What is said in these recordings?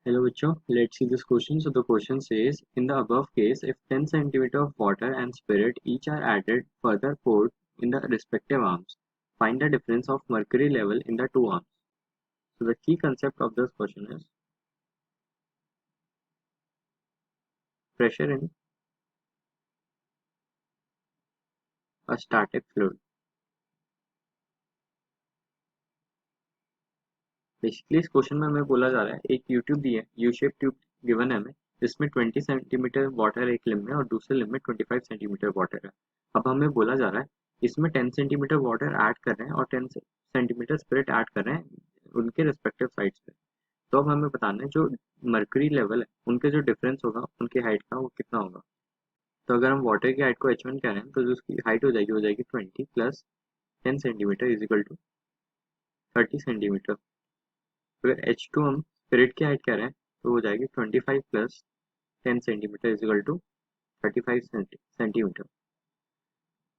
Hello bachcho, let's see this question. So the question says, in the above case, if 10 centimeter of water and spirit each are added further poured in the respective arms, find the difference of mercury level in the two arms. So the key concept of this question is pressure in a static fluid. Basically इस question में हमें बोला जा रहा है एक you tube दी है, U shape tube given है हमें, जिसमें 20 सेंटीमीटर वाटर एक लिम में और दूसरे लिम में 25 सेंटीमीटर वाटर है। अब हमें बोला जा रहा है इसमें 10 सेंटीमीटर वाटर ऐड कर रहे हैं और 10 सेंटीमीटर स्पिरिट ऐड कर रहे हैं उनके रिस्पेक्टिव साइड्स पे। तो अब हमें बताना है जो मर्करी लेवल है उनके जो डिफरेंस होगा उनकी हाइट का वो कितना होगा। तो अगर हम वाटर की हाइट को h1 कह रहे हैं तो जो उसकी हाइट हो जाएगी 20 plus 10 centimetre is equal to 30 centimetre. अगर H2 हम स्पिरिट की हाइट कह रहे हैं तो हो जाएगी 25 plus 10 centimetre is equal to 35 centimetre.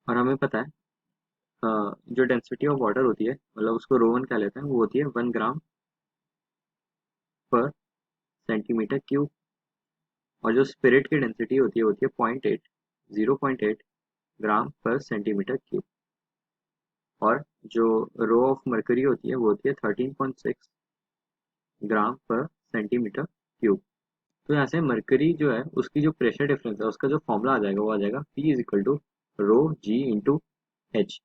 और हमें पता है जो डेंसिटी ऑफ वाटर होती है मतलब उसको रो 1 कह लेते हैं, वो होती है 1 ग्राम पर सेंटीमीटर क्यूब। और जो स्पिरिट की डेंसिटी होती है 0.8 ग्राम पर सेंटीमीटर क्यूब। और जो रो ऑफ मर्करी होती है वो होती है 13.6 ग्राम पर सेंटीमीटर क्यूब। तो यहाँ से मरकरी जो है उसकी जो प्रेशर डिफरेंस है उसका जो फॉर्मूला आ जाएगा वो आ जाएगा P is equal to rho G into H.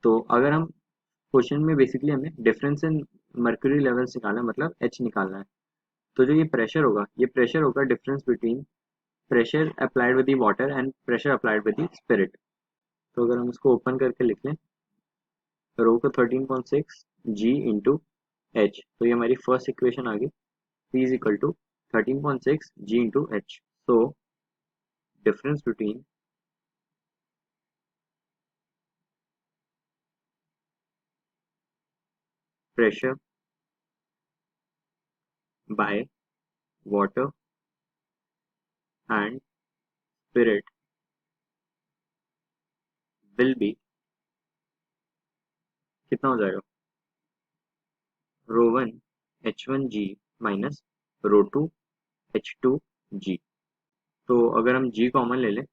तो अगर हम क्वेश्चन में बेसिकली हमें डिफरेंस इन मरकरी लेवल्स निकालना है मतलब H निकालना है। तो जो ये प्रेशर होगा difference between pressure applied with the water and pressure applied with the spirit. तो अगर हम इसको ओपन करके लिख लें रो को 13.6 जी इंटू एच, तो ये हमारी फर्स्ट इक्वेशन आ गई P is equal to 13.6 G into H. So difference between pressure by water and spirit will be कितना हो जाएगा रो 1 H1G माइनस रो 2 H2G। तो अगर हम G कॉमन ले लें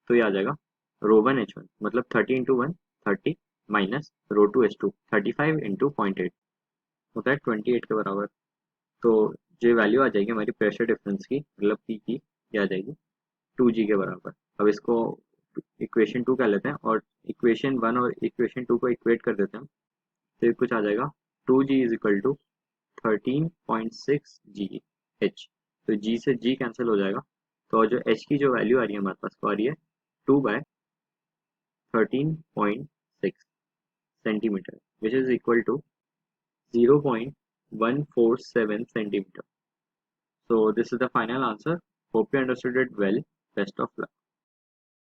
तो ये आ जाएगा रो 1 H1 मतलब 30 into 1 30 minus rho 2 H2 35 into 0.8 होता है 28 के बराबर। तो जो वैल्यू आ जाएगी हमारी प्रेशर डिफरेंस की मतलब P की ये आ जाएगी 2G के बराबर। अब इसको इक्वेशन 2 कह लेते हैं और इक्वेशन 1 और इक्वेशन 2 को इक्वेट कर देते हैं। तो ये कुछ आ जाएगा 2G is equal to 13.6 G H. तो G से G कैंसिल हो जाएगा। तो जो H की जो वैल्यू आ रही है हमारे पास वो आ रही है 2/13.6 centimetre which is equal to 0.147 centimeter. So this is the final answer. Hope you understood it well. Best of luck.